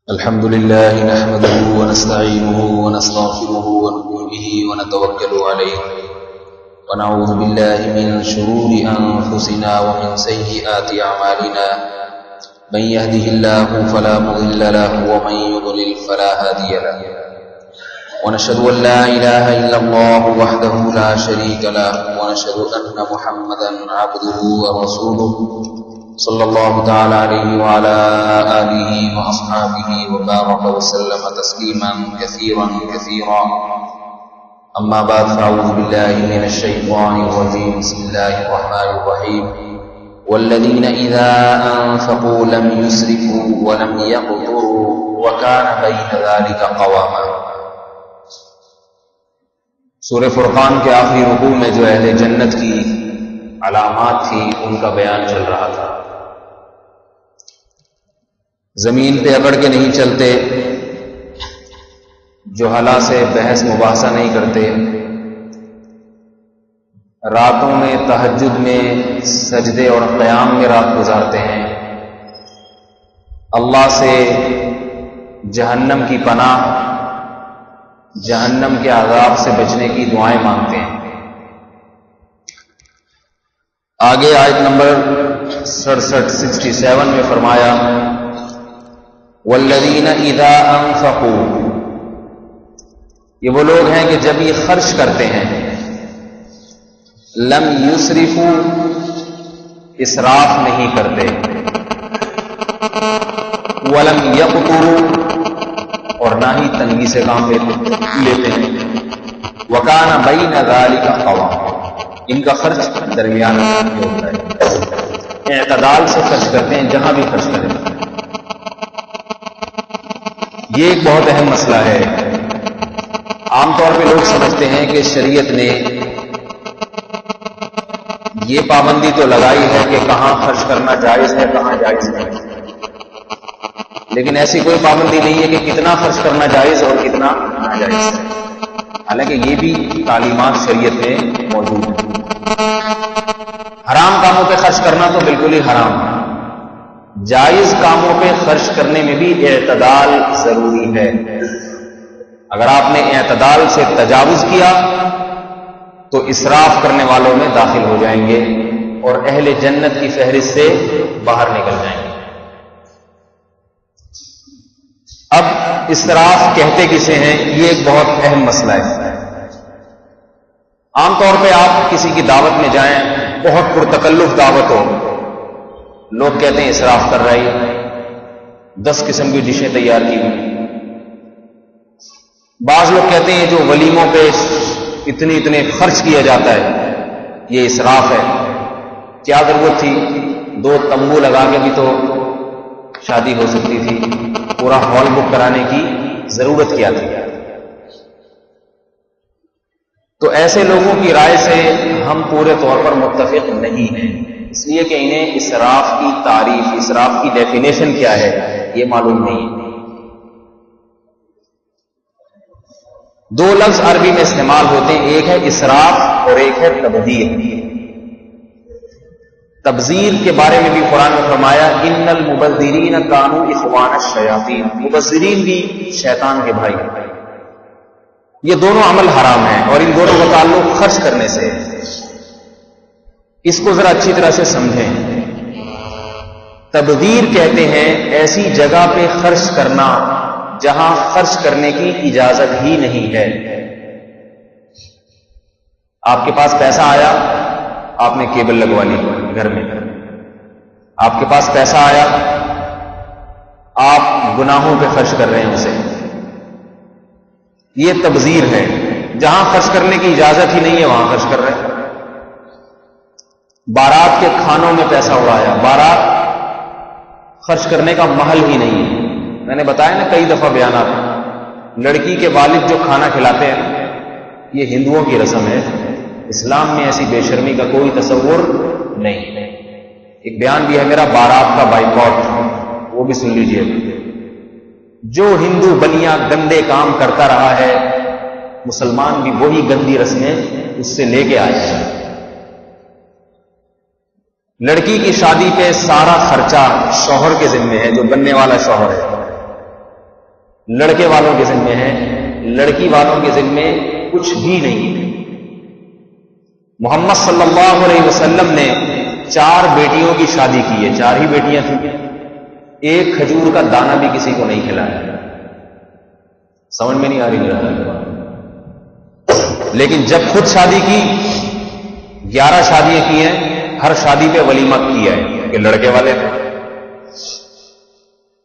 الحمد لله نحمده ونستعينه ونستغفره ونؤمن به ونتوكل عليه ونعوذ بالله من شرور أنفسنا ومن سيئات أعمالنا من يهده الله فلا مضل له ومن يضلل فلا هادي له ونشهد أن لا إله إلا الله وحده لا شريك له ونشهد أن محمدا عبده ورسوله صلى الله تعالى عليه وعلى آله وأصحابه وبارك وسلم تسليما كثيرا أما بعد فأعوذ بالله من الشيطان الرجيم بسم الله الرحمن الرحيم والذين إذا أنفقوا لم يسرفوا ولم يقتروا وكان بين ذلك قواما۔ سورہ فرقان کے آخری رکوع میں جو اہل جنت کی علامات تھی ان کا بیان چل رہا تھا۔ زمین پہ اکڑ کے نہیں چلتے، جہلا سے بحث مباحثہ نہیں کرتے، راتوں میں تہجد میں سجدے اور قیام میں رات گزارتے ہیں، اللہ سے جہنم کی پناہ، جہنم کے عذاب سے بچنے کی دعائیں مانگتے ہیں۔ آگے آیت نمبر 67 میں فرمایا والذین اذا انفقوا، یہ وہ لوگ ہیں کہ جب یہ خرچ کرتے ہیں، لم یسرفوا، اسراف نہیں کرتے، ولم یقتروا، اور نہ ہی تنگی سے کام لیتے ہیں، وکان بین ذلک قواما، ان کا خرچ درمیان میں ہوتا ہے، اعتدال سے خرچ کرتے ہیں جہاں بھی خرچ کریں۔ یہ ایک بہت اہم مسئلہ ہے۔ عام طور پہ لوگ سمجھتے ہیں کہ شریعت نے یہ پابندی تو لگائی ہے کہ کہاں خرچ کرنا جائز ہے، کہاں جائز نہیں، لیکن ایسی کوئی پابندی نہیں ہے کہ کتنا خرچ کرنا جائز اور کتنا ناجائز ہے، حالانکہ یہ بھی تعلیمات شریعت میں موجود ہیں۔ حرام کاموں پہ خرچ کرنا تو بالکل ہی حرام ہے، جائز کاموں پہ خرچ کرنے میں بھی اعتدال ضروری ہے۔ اگر آپ نے اعتدال سے تجاوز کیا تو اسراف کرنے والوں میں داخل ہو جائیں گے اور اہل جنت کی فہرست سے باہر نکل جائیں گے۔ اب اسراف کہتے کسے ہیں، یہ ایک بہت اہم مسئلہ ہے۔ عام طور پہ آپ کسی کی دعوت میں جائیں، بہت پرتکلف دعوت ہو، لوگ کہتے ہیں اسراف کر رہا ہے، 10 قسم کی ڈشیں تیار کی ہوئی۔ بعض لوگ کہتے ہیں جو ولیموں پہ اتنے خرچ کیا جاتا ہے یہ اسراف ہے، کیا ضرورت تھی، 2 تمبو لگا کے بھی تو شادی ہو سکتی تھی، پورا ہال بک کرانے کی ضرورت کیا تھی۔ تو ایسے لوگوں کی رائے سے ہم پورے طور پر متفق نہیں ہیں، اس لیے کہ انہیں اسراف کی تعریف، اسراف کی ڈیفینیشن کیا ہے یہ معلوم نہیں ہے۔ 2 لفظ عربی میں استعمال ہوتے ہیں، ایک ہے اسراف اور ایک ہے تبذیر۔ تبذیر کے بارے میں بھی قرآن نے فرمایا ان المبذرین کانوا اخوان الشیاطین، مبذرین بھی شیطان کے بھائی۔ یہ دونوں عمل حرام ہیں اور ان دونوں کا تعلق خرچ کرنے سے ہے۔ اس کو ذرا اچھی طرح سے سمجھیں۔ تبذیر کہتے ہیں ایسی جگہ پہ خرچ کرنا جہاں خرچ کرنے کی اجازت ہی نہیں ہے۔ آپ کے پاس پیسہ آیا، آپ نے کیبل لگوا لی گھر میں، آپ کے پاس پیسہ آیا، آپ گناہوں پہ خرچ کر رہے ہیں اسے، یہ تبذیر ہے۔ جہاں خرچ کرنے کی اجازت ہی نہیں ہے وہاں خرچ کر رہے ہیں۔ بارات کے کھانوں میں پیسہ اڑایا، بارات خرچ کرنے کا محل ہی نہیں ہے۔ میں نے بتایا نا کئی دفعہ بیانات، لڑکی کے والد جو کھانا کھلاتے ہیں یہ ہندوؤں کی رسم ہے، اسلام میں ایسی بے شرمی کا کوئی تصور نہیں۔ ایک بیان بھی ہے میرا بارات کا بائیکاٹ، وہ بھی سن لیجئے۔ جو ہندو بلیاں گندے کام کرتا رہا ہے، مسلمان بھی وہی گندی رسمیں اس سے لے کے آئے ہیں۔ لڑکی کی شادی پہ سارا خرچہ شوہر کے ذمے ہے، جو بننے والا شوہر ہے، لڑکے والوں کے ذمے ہے، لڑکی والوں کے ذمے کچھ بھی نہیں ہے۔ محمد صلی اللہ علیہ وسلم نے 4 بیٹیوں کی شادی کی ہے، 4 ہی بیٹیاں تھیں، ایک کھجور کا دانہ بھی کسی کو نہیں کھلایا۔ سمجھ میں نہیں آ رہی میرا؟ لیکن جب خود شادی کی، 11 شادیاں کی ہیں، ہر شادی پہ ولیمہ کیا ہے کہ لڑکے والے تھے۔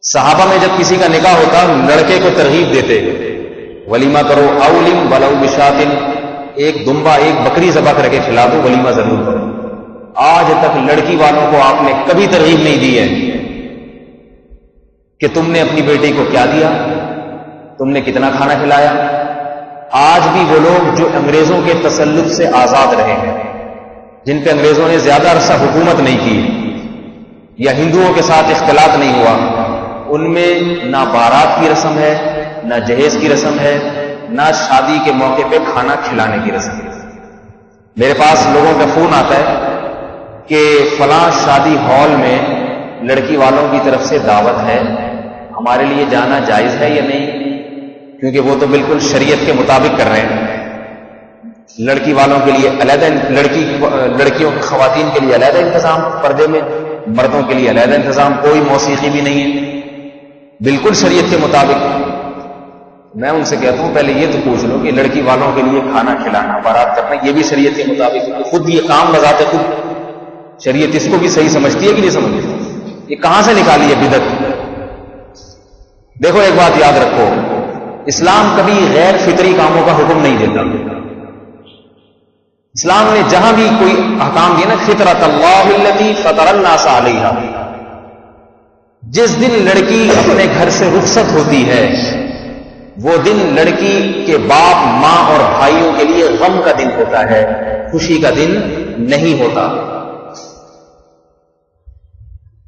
صحابہ میں جب کسی کا نکاح ہوتا لڑکے کو ترغیب دیتے، ولیمہ کرو، اولم ولو بشاتن، ایک دمبا ایک بکری ذبح کر کے کھلا دو، ولیمہ ضرور کرو۔ آج تک لڑکی والوں کو آپ نے کبھی ترغیب نہیں دی ہے کہ تم نے اپنی بیٹی کو کیا دیا، تم نے کتنا کھانا کھلایا۔ آج بھی وہ لوگ جو انگریزوں کے تسلط سے آزاد رہے ہیں، جن پہ انگریزوں نے زیادہ عرصہ حکومت نہیں کی یا ہندوؤں کے ساتھ اختلاط نہیں ہوا، ان میں نہ بارات کی رسم ہے، نہ جہیز کی رسم ہے، نہ شادی کے موقع پہ کھانا کھلانے کی رسم ہے۔ میرے پاس لوگوں کا فون آتا ہے کہ فلاں شادی ہال میں لڑکی والوں کی طرف سے دعوت ہے، ہمارے لیے جانا جائز ہے یا نہیں؟ کیونکہ وہ تو بالکل شریعت کے مطابق کر رہے ہیں۔ لڑکی والوں کے لیے علیحدہ، لڑکیوں خواتین کے لیے علیحدہ انتظام پردے میں، مردوں کے لیے علیحدہ انتظام، کوئی موسیقی بھی نہیں ہے، بالکل شریعت کے مطابق۔ میں ان سے کہتا ہوں پہلے یہ تو پوچھ لو کہ لڑکی والوں کے لیے کھانا کھلانا، بارات کرنا، یہ بھی شریعت کے مطابق؟ خود یہ کام بذات خود شریعت اس کو بھی صحیح سمجھتی ہے کہ نہیں سمجھتی؟ یہ کہاں سے نکالی ہے بدعت؟ دیکھو ایک بات یاد رکھو، اسلام کبھی غیر فطری کاموں کا حکم نہیں دیتا۔ اسلام نے جہاں بھی کوئی احکام دیا نا، فطرت اللہ التی فطر الناس علیہا، جس دن لڑکی اپنے گھر سے رخصت ہوتی ہے وہ دن لڑکی کے باپ، ماں اور بھائیوں کے لیے غم کا دن ہوتا ہے، خوشی کا دن نہیں ہوتا،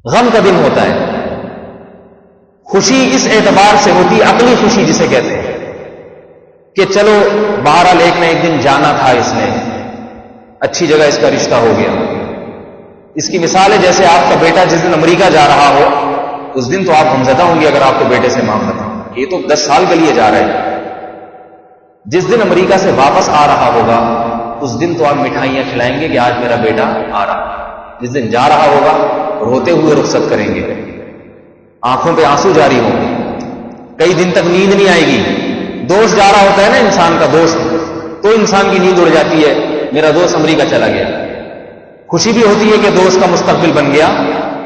غم کا دن ہوتا ہے۔ خوشی اس اعتبار سے ہوتی، عقلی خوشی جسے کہتے ہیں کہ چلو بہرحال ایک نہ ایک دن جانا تھا، اس نے اچھی جگہ اس کا رشتہ ہو گیا۔ اس کی مثال ہے جیسے آپ کا بیٹا جس دن امریکہ جا رہا ہو، اس دن تو آپ غمزدہ ہوں گے اگر آپ کو بیٹے سے معاملہ تھا، یہ تو 10 سال کے لیے جا رہا ہے۔ جس دن امریکہ سے واپس آ رہا ہوگا اس دن تو آپ مٹھائیاں کھلائیں گے کہ آج میرا بیٹا آ رہا۔ جس دن جا رہا ہوگا روتے ہوئے رخصت کریں گے، آنکھوں پہ آنسو جاری ہوں گے، کئی دن تک نیند نہیں آئے گی۔ دوست جا رہا ہوتا ہے نا انسان کا دوست، تو انسان کی نیند اڑ جاتی ہے، میرا دوست امریکہ چلا گیا۔ خوشی بھی ہوتی ہے کہ دوست کا مستقبل بن گیا،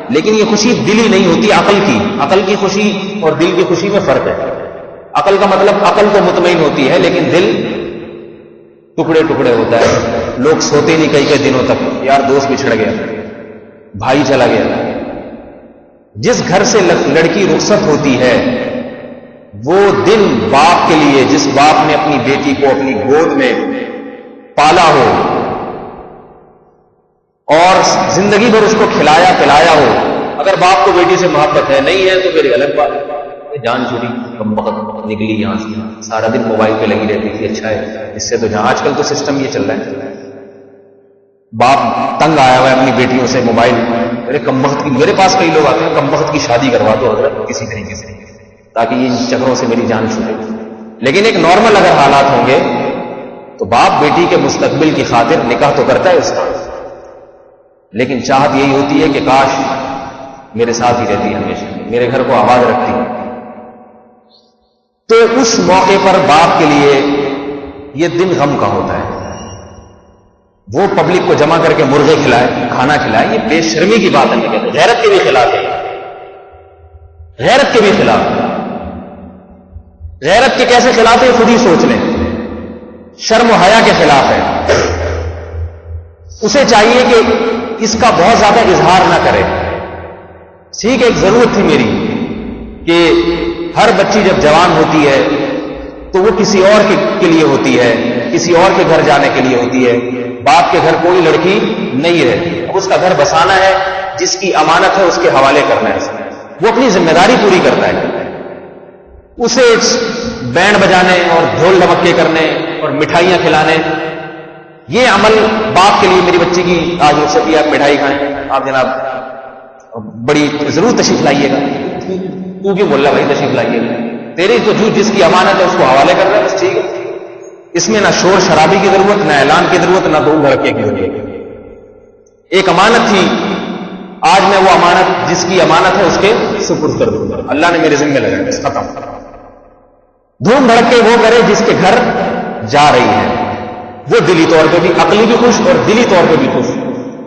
لیکن یہ خوشی دلی نہیں ہوتی، عقل کی۔ عقل کی خوشی اور دل کی خوشی میں فرق ہے۔ عقل کا مطلب عقل تو مطمئن ہوتی ہے، لیکن دل ٹکڑے ٹکڑے ہوتا ہے، لوگ سوتے نہیں کئی دنوں تک، یار دوست بچھڑ گیا، بھائی چلا گیا۔ جس گھر سے لڑکی رخصت ہوتی ہے وہ دن باپ کے لیے، جس باپ نے اپنی بیٹی کو اپنی گود میں پالا ہو اور زندگی بھر اس کو کھلایا پلایا ہو، اگر باپ کو بیٹی سے محبت ہے، نہیں ہے تو پھر الگ بات ہے، جان چھوڑی، کم وقت نکلی یہاں سے، سارا دن موبائل پہ لگی رہتی تھی، اچھا ہے اس سے تو جہاں آج کل تو سسٹم یہ چل رہا ہے، باپ تنگ آیا ہوا ہے اپنی بیٹیوں سے، موبائل، میرے کم وقت کی، میرے پاس کئی لوگ آتے ہیں کم وقت کی شادی کروا دو حضرت کسی طریقے سے، تاکہ یہ چکروں سے میری جان چھوٹے۔ لیکن ایک نارمل اگر حالات ہوں گے تو باپ بیٹی کے مستقبل کی خاطر نکاح تو کرتا ہے اس کا، لیکن چاہت یہی ہوتی ہے کہ کاش میرے ساتھ ہی رہتی ہمیشہ، میرے گھر کو آباد رکھتی۔ تو اس موقع پر باپ کے لیے یہ دن غم کا ہوتا ہے، وہ پبلک کو جمع کر کے مرغے کھلائے، کھانا کھلائے، یہ بے شرمی کی بات ہے، غیرت کے بھی خلاف ہے، غیرت کے بھی خلاف۔ غیرت کے کیسے خلاف ہے خود ہی سوچ لیں، شرم و حیا کے خلاف ہے۔ اسے چاہیے کہ اس کا بہت زیادہ اظہار نہ کرے۔ ٹھیک ہے، ایک ضرورت تھی میری کہ ہر بچی جب جوان ہوتی ہے تو وہ کسی اور کے لیے ہوتی ہے، کسی اور کے گھر جانے کے لیے ہوتی ہے، باپ کے گھر کوئی لڑکی نہیں رہتی، اب اس کا گھر بسانا ہے، جس کی امانت ہے اس کے حوالے کرنا ہے، وہ اپنی ذمہ داری پوری کرتا ہے۔ اسے بینڈ بجانے اور ڈھول ڈھمکے کرنے اور مٹھائیاں کھلانے، یہ عمل باپ کے لیے، میری بچی کی آج رخصت ہے، آپ مٹھائی کھائیں، آپ جناب بڑی ضرور تشریف لائیے گا، تو کیوں بول رہا بھائی تشریف لائیے گا، تیری تو جس کی امانت ہے اس کو حوالے کر رہا ہے، بس ٹھیک ہے. اس میں نہ شور شرابی کی ضرورت، نہ اعلان کی ضرورت، نہ دھوم دھڑکے کی ضرورت. ایک امانت تھی، آج میں وہ امانت جس کی امانت ہے اس کے سپرد کر دوں گا، اللہ نے میرے ذمہ لگایا، بس ختم. دھوم دھڑکے وہ کرے جس کے گھر جا رہی ہے، وہ دلی طور پہ بھی، عقلی بھی خوش اور دلی طور پہ بھی خوش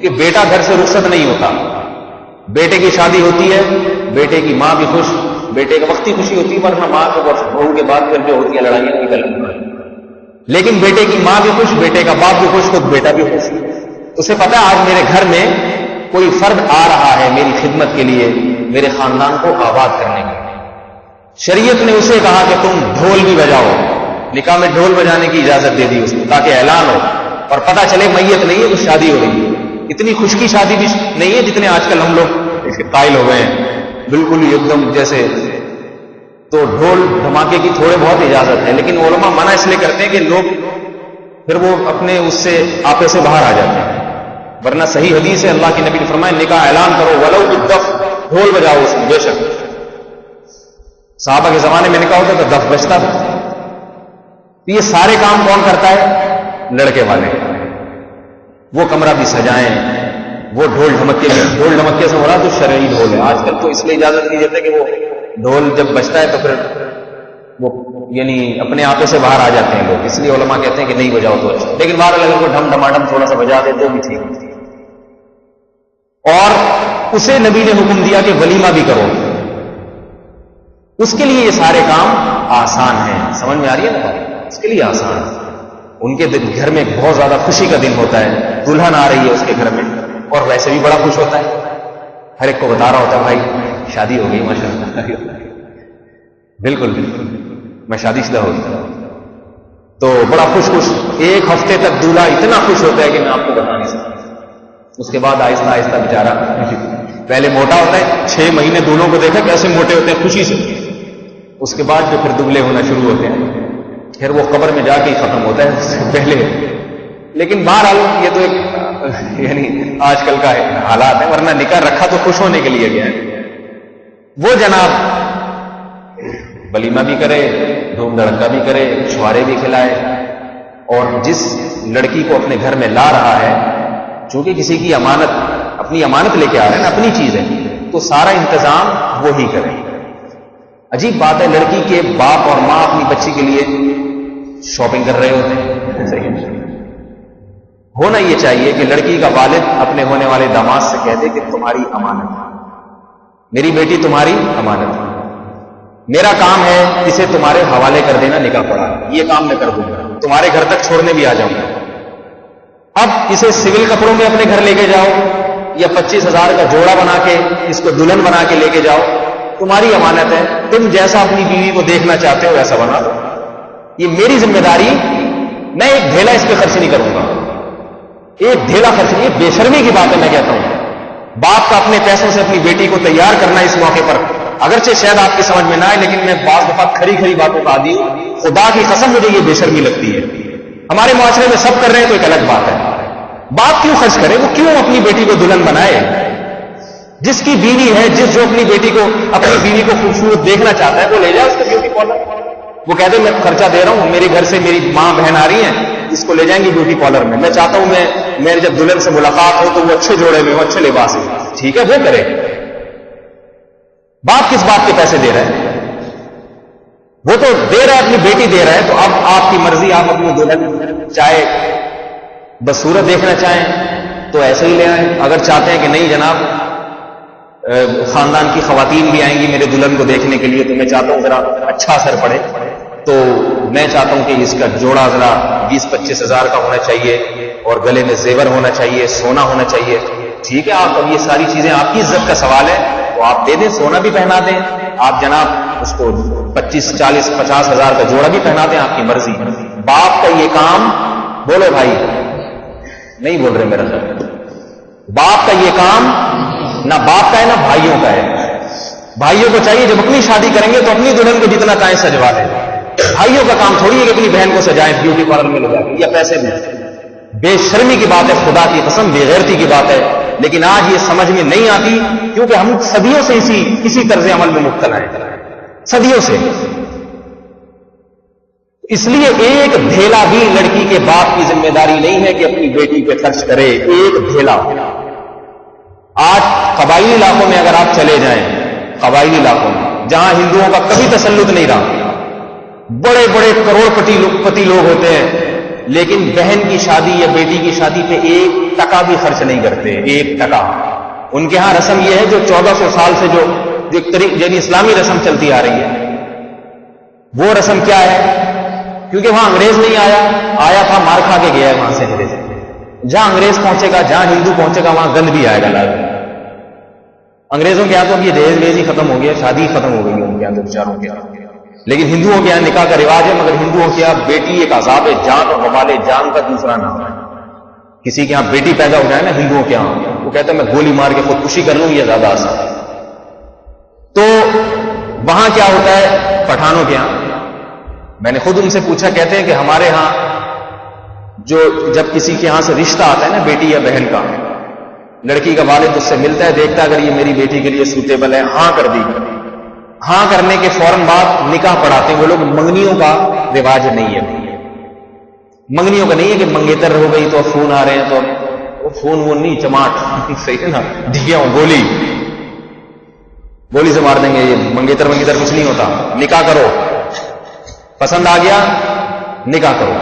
کہ بیٹا گھر سے رخصت نہیں ہوتا. بیٹے کی شادی ہوتی ہے، بیٹے کی ماں بھی خوش، بیٹے کا وقتی خوشی ہوتی ہے، ورنہ ماں کو بہو کے بعد پھر جو ہوتی ہے لڑائیاں نکل رہی ہیں. لیکن بیٹے کی ماں بھی خوش، بیٹے کا باپ بھی خوش، خود بیٹا بھی خوش. اسے پتا ہے آج میرے گھر میں کوئی فرد آ رہا ہے میری خدمت کے لیے، میرے خاندان کو آباد کرنے کے لیے. شریعت نے اسے کہا کہ تم ڈھول بھی بجاؤ، نکاح میں ڈھول بجانے کی اجازت دے دی اس کو تاکہ اعلان ہو اور پتہ چلے میت نہیں ہے تو شادی ہو رہی ہے. اتنی خوش کی شادی بھی نہیں ہے جتنے آج کل ہم لوگ قائل ہو گئے ہیں بالکل ہی ایک دم جیسے. تو ڈھول دھماکے کی تھوڑے بہت اجازت ہے، لیکن علماء منع اس لیے کرتے ہیں کہ لوگ پھر وہ اپنے اس سے آپے سے باہر آ جاتے ہیں. ورنہ صحیح حدیث ہے، اللہ کے نبی نے فرمایا نکاح اعلان کرو ولو بالدف، ڈھول بجاؤ اس میں. بے شک صحابہ کے زمانے میں نکاح ہوتا تو دف بجتا تھا. یہ سارے کام کون کرتا ہے؟ لڑکے والے. وہ کمرہ بھی سجائیں، وہ ڈھول ڈھمکے سے ہو رہا تو شرعی ڈھول ہے. آج کل تو اس لیے اجازت نہیں دیتے کہ وہ ڈھول جب بجتا ہے تو پھر وہ یعنی اپنے آپے سے باہر آ جاتے ہیں لوگ، اس لیے علماء کہتے ہیں کہ نہیں بجاؤ تو اچھا. لیکن بہرحال اگر کوئی ڈھم ڈماڈم تھوڑا سا بجا دے تو بھی ٹھیک. اور اسے نبی نے حکم دیا کہ ولیمہ بھی کرو. اس کے لیے یہ سارے کام آسان ہیں. سمجھ میں آ رہی ہے نا؟ اس کے لیے آسان ہے. ان کے گھر میں بہت زیادہ خوشی کا دن ہوتا ہے، دلہن آ رہی ہے اس کے گھر میں، اور ویسے بھی بڑا خوش ہوتا ہے. ہر ایک کو بتا رہا ہوتا ہے بھائی شادی ہو گئی ماشاء اللہ. بالکل میں شادی شدہ ہو گیا تو بڑا خوش. ایک ہفتے تک دولہا اتنا خوش ہوتا ہے کہ میں آپ کو بتا نہیں سکتا. اس کے بعد آہستہ آہستہ بیچارہ پہلے موٹا ہوتا ہے، 6 مہینے دونوں کو دیکھا کیسے موٹے ہوتے ہیں خوشی سے. اس کے بعد جو پھر دبلے ہونا شروع ہوتے ہیں، پھر وہ قبر میں جا کے ہی ختم ہوتا ہے اس سے پہلے. لیکن بہرحال یہ تو ایک یعنی آج کل کا حالات ہے، ورنہ نکاح رکھا تو خوش ہونے کے لیے گیا ہے. وہ جناب ولیمہ بھی کرے، دھوم دھڑکا بھی کرے، چھوارے بھی کھلائے، اور جس لڑکی کو اپنے گھر میں لا رہا ہے چونکہ کسی کی امانت، اپنی امانت لے کے آ رہے ہیں نا، اپنی چیز ہے، تو سارا انتظام وہی کرے. عجیب بات ہے، لڑکی کے باپ اور ماں اپنی بچی کے لیے شاپنگ کر رہے ہوتے ہیں. ہونا یہ چاہیے کہ لڑکی کا والد اپنے ہونے والے داماد سے کہتے کہ تمہاری امانت، میری بیٹی تمہاری امانت، میرا کام ہے اسے تمہارے حوالے کر دینا نکاح پڑا، یہ کام میں کر دوں گا، تمہارے گھر تک چھوڑنے بھی آ جاؤں گا. اب اسے سول کپڑوں میں اپنے گھر لے کے جاؤ یا 25,000 کا جوڑا بنا کے اس کو دلہن بنا کے لے کے جاؤ، تمہاری امانت ہے. تم جیسا اپنی بیوی کو دیکھنا چاہتے ہو ویسا بنا دو، یہ میری ذمہ داری. میں ایک ڈھیلا اس پہ خرچ نہیں کروں گا، ایک ڈھیلا خرچ نہیں. بے شرمی کی بات ہے. میں کہتا ہوں باپ کا اپنے پیسوں سے اپنی بیٹی کو تیار کرنا اس موقع پر، اگرچہ شاید آپ کی سمجھ میں نہ آئے، لیکن میں بعض دفعہ کھری باتوں کا عادی ہوں. خدا کی قسم مجھے یہ بے شرمی لگتی ہے. ہمارے معاشرے میں سب کر رہے ہیں تو ایک الگ بات ہے. باپ کیوں خرچ کرے؟ وہ کیوں اپنی بیٹی کو دلہن بنائے؟ جس کی بیوی ہے، جو اپنی بیٹی کو، اپنی بیوی کو خوبصورت دیکھنا چاہتا ہے، وہ لے جائے اس کو بیوٹی پارلر. وہ کہہ دے میں خرچہ دے رہا ہوں، میرے گھر سے میری ماں بہن آ رہی ہیں، اس کو لے جائیں گی بیوٹی پارلر میں. میں چاہتا ہوں میرے جب دلہن سے ملاقات ہو تو وہ اچھے جوڑے میں ہو، اچھے لباس میں. ٹھیک ہے، وہ کرے. باپ کس بات کے پیسے دے رہے ہیں؟ وہ تو دے رہا ہے، اپنی بیٹی دے رہا ہے. تو اب آپ کی مرضی، آپ اپنی دلہن چاہے بس صورت دیکھنا چاہیں تو ایسے ہی لے آئیں. اگر چاہتے ہیں کہ نہیں جناب خاندان کی خواتین بھی آئیں گی میرے دلہن کو دیکھنے کے لیے، تو میں چاہتا ہوں ذرا اچھا اثر پڑے، تو میں چاہتا ہوں کہ اس کا جوڑا ذرا 20-25 ہزار کا ہونا چاہیے، اور گلے میں زیور ہونا چاہیے، سونا ہونا چاہیے. ٹھیک ہے، آپ اب یہ ساری چیزیں آپ کی عزت کا سوال ہے تو آپ دے دیں، سونا بھی پہنا دیں. آپ جناب اس کو 25, 40, 50 ہزار کا جوڑا بھی پہنا دیں، آپ کی مرضی. باپ کا یہ کام، بولو بھائی، نہیں بول رہے میرا خیال. باپ کا یہ کام نہ باپ کا ہے نہ بھائیوں کا ہے. بھائیوں کو چاہیے جب اپنی شادی کریں گے تو اپنی دلہن کو جتنا چاہیں سجوا دیں. بھائیوں کا کام تھوڑی ہے کہ اپنی بہن کو سجائیں بیوٹی پارلر میں لے جائیں یا پیسے دیں. بے شرمی کی بات ہے، خدا کی قسم بے غیرتی کی بات ہے. لیکن آج یہ سمجھ میں نہیں آتی کیونکہ ہم صدیوں سے اسی طرز عمل میں مبتلا ہیں، صدیوں سے. اس لیے ایک ڈھیلا بھی لڑکی کے باپ کی ذمہ داری نہیں ہے کہ اپنی بیٹی پہ خرچ کرے. ایک ڈھیلا. آج قبائلی علاقوں میں اگر آپ چلے جائیں، قبائلی علاقوں میں جہاں ہندوؤں کا کبھی تسلط نہیں رہا، بڑے بڑے کروڑ پتی لوگ ہوتے ہیں، لیکن بہن کی شادی یا بیٹی کی شادی پہ 1 ٹکا بھی خرچ نہیں کرتے. 1 ٹکا. ان کے ہاں رسم یہ ہے جو 1400 سال سے جو یعنی اسلامی رسم چلتی آ رہی ہے. وہ رسم کیا ہے؟ کیونکہ وہاں انگریز نہیں آیا تھا، مار کھا کے گیا ہے وہاں سے انگریز. جہاں انگریز پہنچے گا، جہاں ہندو پہنچے گا، وہاں گند بھی آئے گا. لازم انگریزوں کے یہاں تو یہ دہیج ویز ہی ختم ہو گیا، شادی ختم ہو گئی ان کے یہاں بیچاروں کے یہاں. لیکن ہندوؤں کے یہاں نکاح کا رواج ہے، مگر ہندوؤں کے یہاں بیٹی ایک عذاب جان اور وبال جان کا دوسرا نام ہے. کسی کے یہاں بیٹی پیدا ہو جائے نا ہندوؤں کے یہاں، وہ کہتے ہیں میں گولی مار کے خودکشی کر لوں، یہ زیادہ آسان ہے. تو وہاں کیا ہوتا ہے پٹھانوں کے یہاں؟ میں نے خود ان سے پوچھا، کہتے ہیں کہ ہمارے ہاں جو جب کسی کے ہاں سے رشتہ آتا ہے نا بیٹی یا بہن کا، لڑکی کا والد اس سے ملتا ہے، دیکھتا ہے اگر یہ میری بیٹی کے لیے سوٹیبل ہے، ہاں کر دی. ہاں کرنے کے فوراً بعد نکاح پڑھاتے ہیں. وہ لوگ منگنیوں کا رواج نہیں ہے. منگنیوں کا نہیں ہے کہ منگیتر ہو گئی تو فون آ رہے ہیں تو وہ فون وہ نہیں، چماٹ صحیح ہے نا، ڈھیا گولی سے مار دیں گے. یہ منگیتر کچھ نہیں ہوتا. نکاح کرو، پسند آ گیا نکاح کرو.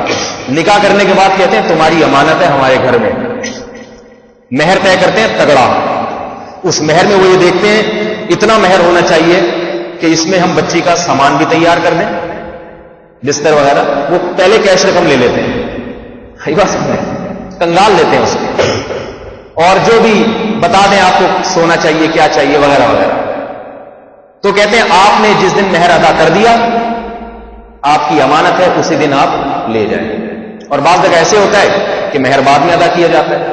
نکاح کرنے کے بعد کہتے ہیں تمہاری امانت ہے ہمارے گھر میں. مہر طے کرتے ہیں تگڑا. اس مہر میں وہ یہ دیکھتے ہیں اتنا مہر ہونا چاہیے کہ اس میں ہم بچی کا سامان بھی تیار کر دیں، بستر وغیرہ. وہ پہلے کیش رقم لے لیتے ہیں، کنگال لیتے ہیں اس کو، اور جو بھی بتا دیں آپ کو سونا چاہیے کیا چاہیے وغیرہ وغیرہ. تو کہتے ہیں آپ نے جس دن مہر ادا کر دیا آپ کی امانت ہے، اسی دن آپ لے جائیں. اور بعض جگہ ایسے ہوتا ہے کہ مہر بعد میں ادا کیا جاتا ہے.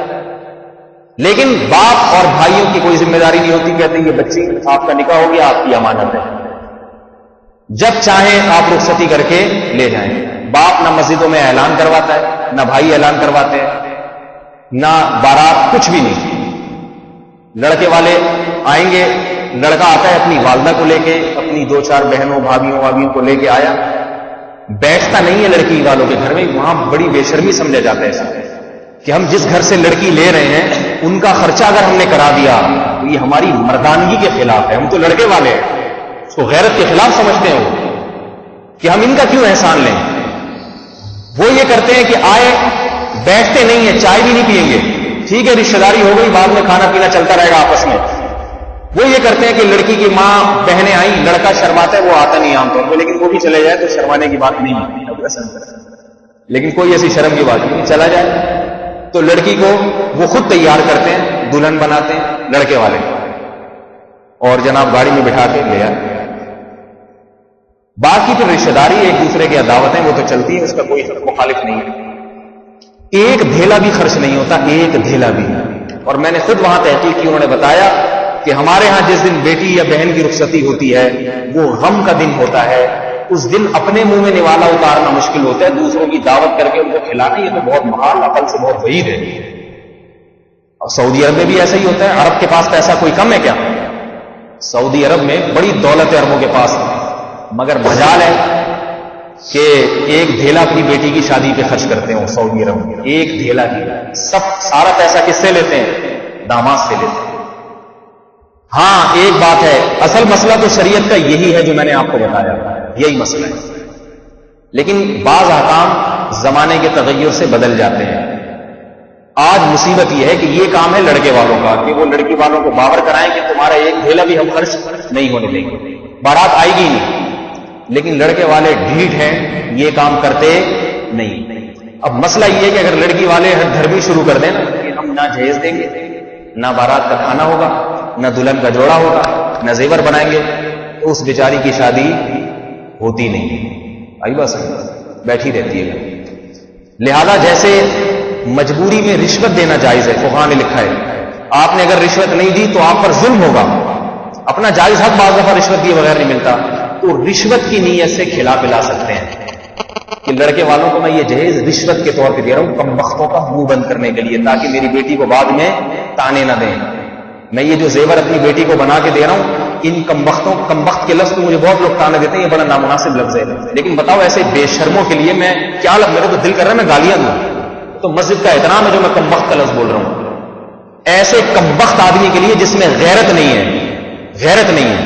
لیکن باپ اور بھائیوں کی کوئی ذمہ داری نہیں ہوتی. کہتے ہیں یہ بچی آپ کا نکاح ہو گیا، آپ کی امانت ہے، جب چاہیں آپ رخصتی کر کے لے جائیں. باپ نہ مسجدوں میں اعلان کرواتا ہے، نہ بھائی اعلان کرواتے ہیں، نہ بارات، کچھ بھی نہیں. لڑکے والے آئیں گے، لڑکا آتا ہے اپنی والدہ کو لے کے، اپنی 2-4 بہنوں بھابھیوں کو لے کے آیا، بیٹھتا نہیں ہے لڑکی والوں کے گھر میں. وہاں بڑی بے شرمی سمجھا جاتا ہے ایسا کہ ہم جس گھر سے لڑکی لے رہے ہیں ان کا خرچہ اگر ہم نے کرا دیا تو یہ ہماری مردانگی کے خلاف ہے. ہم تو لڑکے والے ہیں، اس کو غیرت کے خلاف سمجھتے ہیں وہ کہ ہم ان کا کیوں احسان لیں. وہ یہ کرتے ہیں کہ آئے، بیٹھتے نہیں ہیں، چائے بھی نہیں پیئیں گے. ٹھیک ہے رشتہ داری ہو گئی، بعد میں کھانا پینا چلتا رہے گا آپس میں. وہ یہ کرتے ہیں کہ لڑکی کی ماں بہنیں آئیں، لڑکا شرماتا ہے، وہ آتا نہیں عام طور پہ، لیکن وہ بھی چلے جائے تو شرمانے کی بات نہیں ہے، لیکن کوئی ایسی شرم کی بات نہیں، چلا جائے. تو لڑکی کو وہ خود تیار کرتے ہیں، دلہن بناتے ہیں لڑکے والے، اور جناب گاڑی میں بٹھا کے لے آتے. باقی پھر رشتہ داری ایک دوسرے کی دعوتیں وہ تو چلتی ہیں، اس کا کوئی مخالف نہیں ہے. ایک ڈھیلا بھی خرچ نہیں ہوتا، ایک ڈھیلا بھی. اور میں نے خود وہاں تحقیق کی، انہوں نے بتایا کہ ہمارے ہاں جس دن بیٹی یا بہن کی رخصتی ہوتی ہے وہ غم کا دن ہوتا ہے. اس دن اپنے منہ میں نوالا اتارنا مشکل ہوتا ہے، دوسروں کی دعوت کر کے ان کو کھلانا یہ تو بہت محال، عقل سے بہت بعید ہے. اور سعودی عرب میں بھی ایسا ہی ہوتا ہے. عرب کے پاس پیسہ کوئی کم ہے کیا؟ سعودی عرب میں بڑی دولت ہے عربوں کے پاس، مگر مجال ہے کہ ایک ڈھیلا اپنی بیٹی کی شادی پہ خرچ کرتے ہوں سعودی عرب میں. ایک ڈھیلا ہی، سارا پیسہ کس سے لیتے ہیں؟ داماد سے لیتے ہیں. ہاں ایک بات ہے، اصل مسئلہ تو شریعت کا یہی ہے جو میں نے آپ کو بتایا، یہی مسئلہ ہے. لیکن بعض احکام زمانے کے تغیر سے بدل جاتے ہیں. آج مصیبت یہ ہے کہ یہ کام ہے لڑکے والوں کا کہ وہ لڑکی والوں کو باور کرائیں کہ تمہارا ایک ڈھیلا بھی ہم خرچ نہیں ہونے دیں گے، بارات آئے گی نہیں. لیکن لڑکے والے ڈھیٹ ہیں، یہ کام کرتے نہیں. اب مسئلہ یہ ہے کہ اگر لڑکی والے ہر دھرمی شروع کر دیں نا کہ ہم نہ جہیز دیں گے، نہ بارات کا کھانا ہوگا، نہ دلہن کا جوڑا ہوگا، نہ زیور بنائیں گے، تو اس بیچاری کی شادی ہوتی نہیں. آئی بس بیٹھی رہتی ہے. لہذا جیسے مجبوری میں رشوت دینا جائز ہے، فقہاء نے لکھا ہے، آپ نے اگر رشوت نہیں دی تو آپ پر ظلم ہوگا. اپنا جائز حق بعض دفعہ رشوت دیے بغیر نہیں ملتا، تو رشوت کی نیت سے کھلا پلا سکتے ہیں کہ لڑکے والوں کو میں یہ جہیز رشوت کے طور پہ دے رہا ہوں کم بختوں کا منہ بند کرنے کے لیے، تاکہ میری بیٹی کو بعد میں تانے نہ دیں. میں یہ جو زیور اپنی بیٹی کو بنا کے دے رہا ہوں ان کمبخت کے لفظ تو مجھے بہت لوگ تانے دیتے ہیں، یہ بڑا نامناسب لفظ ہے، لیکن بتاؤ ایسے بے شرموں کے لیے میں کیا میرے تو دل کر رہا ہے میں گالیاں دوں، تو مسجد کا احترام ہے جو میں کمبخت کا لفظ بول رہا ہوں. ایسے کمبخت آدمی کے لیے جس میں غیرت نہیں ہے.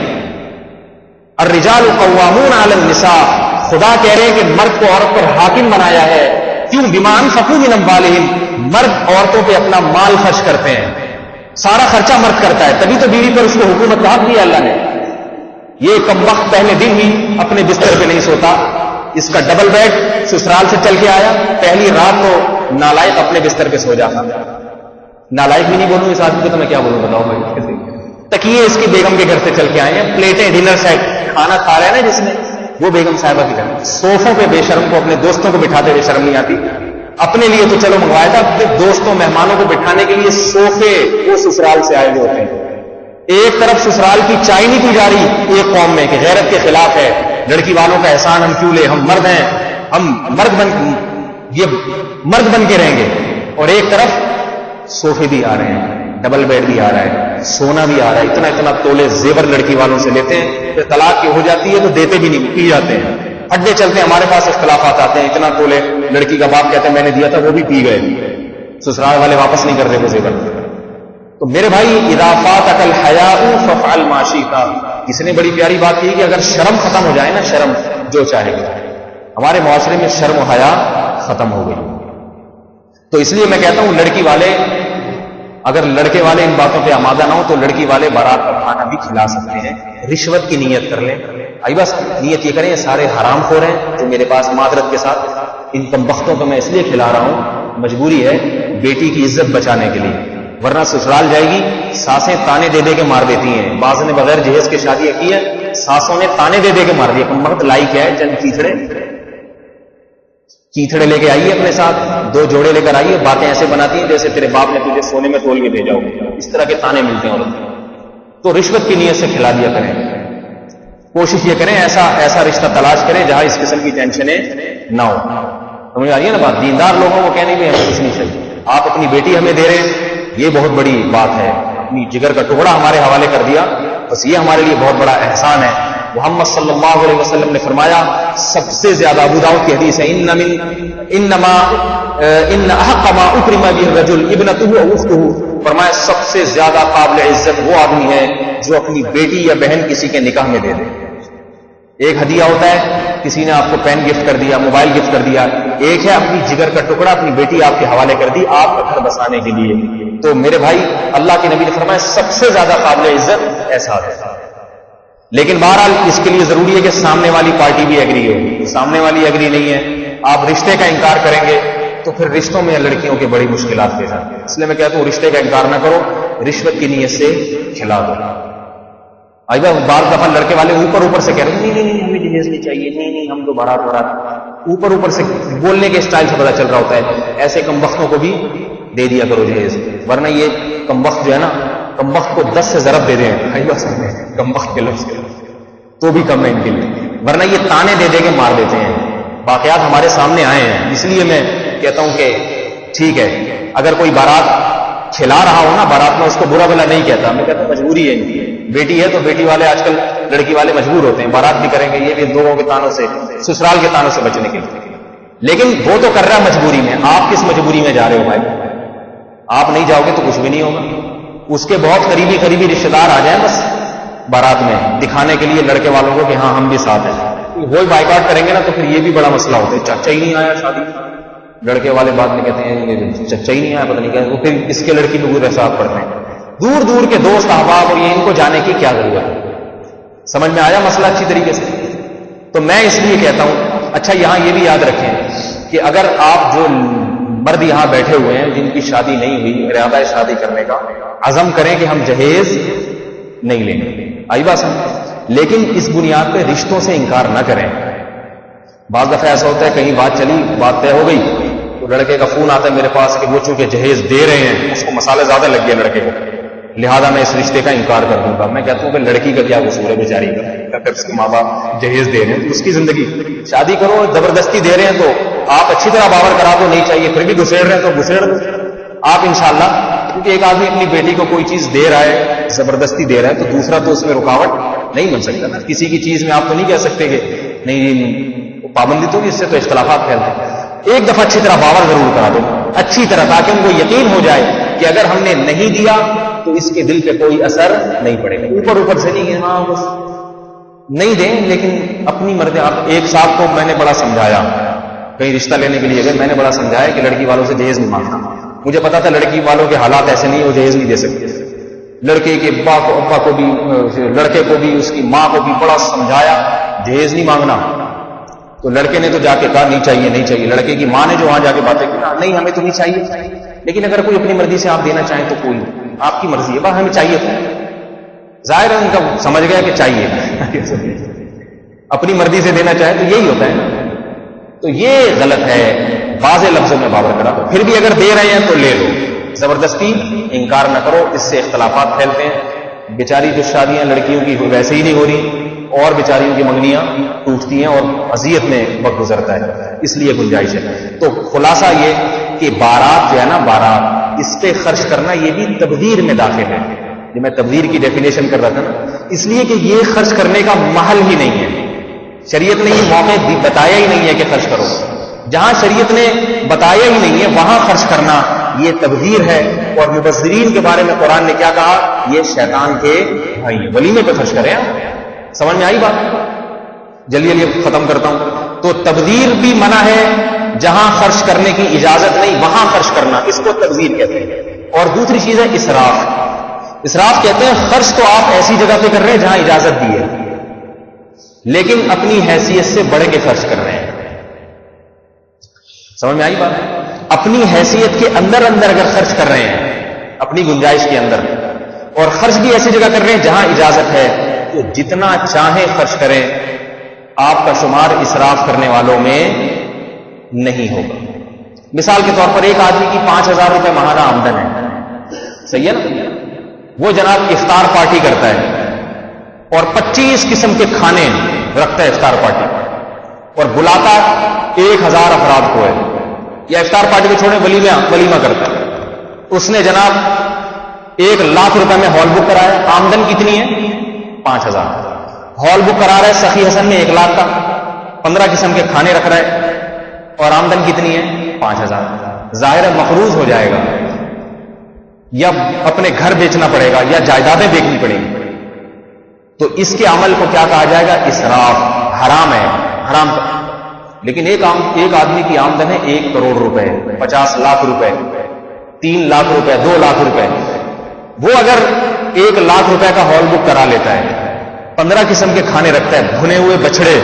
الرجال قوامون علی النساء، خدا کہہ رہے ہیں کہ مرد کو عورت پر حاکم بنایا ہے. کیوں؟ بما انفقوا من اموالہم، مرد عورتوں پہ اپنا مال خرچ کرتے ہیں، سارا خرچہ مرد کرتا ہے، تبھی تو بیوی پر اس کو حکومت کا حق دیا اللہ نے. یہ کمبخت پہلے دن ہی اپنے بستر پہ نہیں سوتا، اس کا ڈبل بیڈ سسرال سے چل کے آیا، پہلی رات کو نالائق اپنے بستر پہ سو جاتا. نالائق بھی نہیں بولوں اس آدمی کو تو میں کیا بولوں بتاؤ بھائی. تکیے اس کی بیگم کے گھر سے چل کے آئے ہیں، پلیٹیں ڈنر سیٹ کھانا کھا رہے ہیں نا جس میں، وہ بیگم صاحبہ کے گھر. صوفوں پہ بے شرم کو اپنے دوستوں کو بٹھاتے ہوئے شرم نہیں آتی. اپنے لیے تو چلو منگوایا تھا، اپنے دوستوں مہمانوں کو بٹھانے کے لیے صوفے وہ سسرال سے آئے ہوئے ہوتے ہیں. ایک طرف سسرال کی چائے نہیں کی جا رہی ایک قوم میں کہ غیرت کے خلاف ہے، لڑکی والوں کا احسان ہم کیوں لے، ہم مرد ہیں، ہم مرد بن کے رہیں گے. اور ایک طرف صوفے بھی آ رہے ہیں، ڈبل بیڈ بھی آ رہا ہے، سونا بھی آ رہا ہے، اتنا تولے زیور لڑکی والوں سے لیتے ہیں، پھر طلاق کی ہو جاتی ہے تو دیتے بھی نہیں، پی جاتے ہیں. اڈے چلتے ہیں، ہمارے پاس اختلافات آتے ہیں، اتنا تولے لڑکی کا باپ کہتا ہے میں نے دیا تھا، وہ بھی پی گئے، سسرال والے واپس نہیں کر رہے وہ زیور. تو میرے بھائی اذا فاتک الحیاء فافعل ما شئت، کسی نے بڑی پیاری بات کی کہ اگر شرم ختم ہو جائے نا، شرم جو چاہے گا. ہمارے معاشرے میں شرم و حیا ختم ہو گئی. تو اس لیے میں کہتا ہوں لڑکی والے، اگر لڑکے والے ان باتوں پہ آمادہ نہ ہو تو لڑکی والے بارات کا کھانا بھی کھلا سکتے ہیں. رشوت کی نیت کر لیں، بس نیت یہ کریں یہ سارے حرام خور ہیں جو میرے پاس معذرت کے ساتھ ان کمبختوں کو میں اس لیے کھلا رہا ہوں، مجبوری ہے بیٹی کی عزت بچانے کے لیے، ورنہ سسرال جائے گی ساسیں تانے دے دے کے مار دیتی ہیں. بعض نے بغیر جہیز کے شادی کی ہے، ساسوں نے تانے دے دے کے مار دیا. کمبخت لائی کیا ہے؟ چند کیچڑے لے کے آئیے اپنے ساتھ، 2 جوڑے لے کر آئیے، باتیں ایسے بناتی ہیں جیسے تیرے باپ نے تجھے سونے میں تول کے بھیجا ہو. اس طرح کے تانے ملتے ہیں. تو رشوت کی نیت سے کھلا دیا کریں. کوشش یہ کریں ایسا رشتہ تلاش کریں جہاں اس قسم کی ٹینشنیں نہ ہو. سمجھ آ رہی ہے نا بات؟ دیندار لوگوں کو کہنے بھی ہمیں کچھ نہیں چاہیے. آپ اپنی بیٹی ہمیں دے رہے ہیں، یہ بہت بڑی بات ہے. اپنی جگر کا ٹکڑا ہمارے حوالے کر دیا، بس یہ ہمارے لیے بہت بڑا احسان ہے. محمد صلی اللہ علیہ وسلم نے فرمایا، سب سے زیادہ ابو داؤد کی حدیث ہے، ان احق ما اکرم به الرجل ابنته و اخته، فرمایا سب سے زیادہ قابل عزت وہ آدمی ہے جو اپنی بیٹی یا بہن کسی کے نکاح میں دے دے. ایک ہدیہ ہوتا ہے کسی نے آپ کو پین گفٹ کر دیا، موبائل گفٹ کر دیا، ایک ہے اپنی جگر کا ٹکڑا اپنی بیٹی آپ کے حوالے کر دی آپ کا گھر بسانے کے لیے. تو میرے بھائی اللہ کے نبی نے فرمایا سب سے زیادہ قابل عزت ایسا ہے. لیکن بہرحال اس کے لیے ضروری ہے کہ سامنے والی پارٹی بھی ایگری ہو. سامنے والی ایگری نہیں ہے، آپ رشتے کا انکار کریں گے تو پھر رشتوں میں لڑکیوں کے بڑی مشکلات پیش آتی ہیں. اس لیے میں کہتا ہوں رشتے کا انکار نہ کرو، رشوت کی نیت سے کھلا دو. بعض دفعہ لڑکے والے اوپر سے کہہ رہے ہیں نہیں ہمیں جہیز نہیں چاہیے، نہیں ہم تو بارات اوپر سے بولنے کے اسٹائل سے پتہ چل رہا ہوتا ہے. ایسے کمبختوں کو بھی دے دیا کرو جہیز، ورنہ یہ کمبخت جو ہے نا، کمبخت کو 10 سے ضرب دے دیں کمبخت کے لفظ کے تو بھی کم ہے ان کے لیے، ورنہ یہ تانے دے دے کے مار دیتے ہیں. واقعات ہمارے سامنے آئے ہیں. اس لیے میں کہتا ہوں کہ ٹھیک ہے اگر کوئی بارات کھلا رہا ہو نا، بارات میں اس کو برا بلا نہیں کہتا، میں کہتا ہوں مجبوری ہے. بیٹی ہے تو بیٹی والے آج کل لڑکی والے مجبور ہوتے ہیں، بارات بھی کریں گے یہ بھی لوگوں کے تانوں سے، سسرال کے تانوں سے بچنے کے لیے. لیکن وہ تو کر رہا ہے مجبوری میں، آپ کس مجبوری میں جا رہے ہو بھائی؟ آپ نہیں جاؤ گے تو کچھ بھی نہیں ہوگا. اس کے بہت قریبی رشتے دار آ جائیں بس بارات میں دکھانے کے لیے لڑکے والوں کو کہ ہاں ہم بھی ساتھ ہیں، وہی بائیکاٹ کریں گے نا تو پھر یہ بھی بڑا مسئلہ ہوتا ہے. چچا ہی نہیں آیا شادی، لڑکے والے بعد میں کہتے ہیں چچا ہی نہیں آیا، پتہ نہیں کیا، وہ پھر اس کے لڑکی میں برے حساب پڑتے ہیں. دور کے دوست احباب اور یہ ان کو جانے کی کیا ضرورت ہے؟ سمجھ میں آیا مسئلہ اچھی طریقے سے؟ تو میں اس لیے کہتا ہوں اچھا یہاں یہ بھی یاد رکھیں کہ اگر آپ جو مرد یہاں بیٹھے ہوئے ہیں جن کی شادی نہیں ہوئی، ارادہ شادی کرنے کا عزم کریں کہ ہم جہیز نہیں لیں گے، آئی بات سمجھ، لیکن اس بنیاد پہ رشتوں سے انکار نہ کریں. بعض دفعہ ایسا ہوتا ہے کہیں بات چلی، بات طے ہو گئی تو لڑکے کا فون آتا ہے میرے پاس کہ وہ چونکہ جہیز دے رہے ہیں، اس کو مسالے زیادہ لگ گئے لڑکے کو، لہذا میں اس رشتے کا انکار کر دوں گا. میں کہتا ہوں کہ لڑکی کا کیا قصور ہے بیچاری کا، اگر اس کے ماں باپ جہیز دے رہے ہیں اس کی زندگی، شادی کرو، زبردستی دے رہے ہیں تو آپ اچھی طرح باور کرا دو، نہیں چاہیے پھر بھی گھسیڑ رہے ہیں تو گھسیڑ دو. آپ انشاءاللہ کیونکہ ایک آدمی اپنی بیٹی کو کوئی چیز دے رہا ہے، زبردستی دے رہا ہے، تو دوسرا تو اس میں رکاوٹ نہیں بن سکتا نا. کسی کی چیز میں آپ تو نہیں کہہ سکتے کہ نہیں پابندی تو اس سے تو اختلافات پھیلتے ہیں. ایک دفعہ اچھی طرح باور ضرور کرا دو، اچھی طرح، تاکہ ان کو یقین ہو جائے کہ اگر ہم نے نہیں دیا تو اس کے دل پہ کوئی اثر نہیں پڑے گا. اوپر اوپر سے نہیں، ہاں بس نہیں دیں، لیکن اپنی مرضی. آپ ایک صاحب کو میں نے بڑا سمجھایا، کہیں رشتہ لینے کے لیے گئے، میں نے بڑا سمجھایا کہ لڑکی والوں سے جہیز نہیں مانگنا. مجھے پتا تھا لڑکی والوں کے حالات ایسے نہیں، وہ جہیز نہیں دے سکتے. لڑکے کے ابا کو بھی، لڑکے کو بھی، اس کی ماں کو بھی بڑا سمجھایا جہیز نہیں مانگنا. تو لڑکے نے تو جا کے کہا نہیں چاہیے نہیں چاہیے. لڑکے کی ماں نے جو وہاں جا کے باتیں کی، نہیں ہمیں تو نہیں چاہیے، لیکن اگر کوئی اپنی مرضی سے آپ دینا چاہیں تو کوئی آپ کی مرضی ہے، بس ہمیں چاہیے تو. ظاہر ہے ان کا سمجھ گیا کہ چاہیے، اپنی مرضی سے دینا چاہے تو یہی ہوتا ہے. تو یہ غلط ہے واضح لفظوں میں باور کرا. پھر بھی اگر دے رہے ہیں تو لے لو، زبردستی انکار نہ کرو، اس سے اختلافات پھیلتے ہیں. بیچاری جو شادیاں لڑکیوں کی ویسے ہی نہیں ہو رہی، اور بیچاریوں کی منگنیاں ٹوٹتی ہیں اور اذیت میں وقت گزرتا ہے، اس لیے گنجائش ہے. تو خلاصہ یہ کہ بارات جو ہے نا، بارات اس پہ خرچ کرنا یہ بھی تبذیر میں داخل ہے. جو میں تبذیر کی ڈیفینیشن کر رہا تھا نا، اس لیے کہ یہ خرچ کرنے کا محل ہی نہیں ہے. شریعت نے یہ موقع بتایا ہی نہیں ہے کہ خرچ کرو. جہاں شریعت نے بتایا ہی نہیں ہے وہاں خرچ کرنا یہ تبذیر ہے. اور مبذرین کے بارے میں قرآن نے کیا کہا؟ یہ شیطان کے بھائی. ولیمے پہ خرچ کریں. سمجھ میں آئی بات؟ جلدی جلدی ختم کرتا ہوں. تو تبذیر بھی منع ہے، جہاں خرچ کرنے کی اجازت نہیں وہاں خرچ کرنا، اس کو تبذیر کہتے ہیں. اور دوسری چیز ہے اسراف. اسراف کہتے ہیں خرچ تو آپ ایسی جگہ پہ کر رہے ہیں جہاں اجازت دی ہے، لیکن اپنی حیثیت سے بڑھ کے خرچ کر رہے ہیں. سمجھ میں آئی بات؟ اپنی حیثیت کے اندر اگر خرچ کر رہے ہیں، اپنی گنجائش کے اندر، اور خرچ بھی ایسی جگہ کر رہے ہیں جہاں اجازت ہے، تو جتنا چاہیں خرچ کریں، آپ کا شمار اسراف کرنے والوں میں نہیں ہوگا. مثال کے طور پر ایک آدمی کی 5,000 روپے ماہانہ آمدن ہے، صحیح ہے نا؟ وہ جناب افطار پارٹی کرتا ہے اور 25 قسم کے کھانے رکھتا ہے افطار پارٹی، اور بلاتا 1,000 افراد کو ہے. یا افطار پارٹی کو چھوڑے ولیمہ کرتا ہے. اس نے جناب 1,00,000 روپے میں ہال بک کرایا. آمدن کتنی ہے؟ 5,000. ہال بک کرا رہا ہے سخی حسن میں 1,00,000 کا، 15 قسم کے کھانے رکھ رہا ہے، اور آمدن کتنی ہے؟ 5,000. ظاہر ہے مقروض ہو جائے گا، یا اپنے گھر بیچنا پڑے گا، یا جائیدادیں بیچنی پڑیں گی. تو اس کے عمل کو کیا کہا جائے گا؟ اسراف. حرام ہے، حرام. لیکن ایک آدمی کی آمدن ہے 1 کروڑ روپے، 50 لاکھ روپے، 3 لاکھ روپے، 2 لاکھ روپے. وہ اگر 1,00,000 روپے کا ہال بک کرا لیتا ہے، 15 قسم کے کھانے رکھتا ہے، بھنے ہوئے بچڑے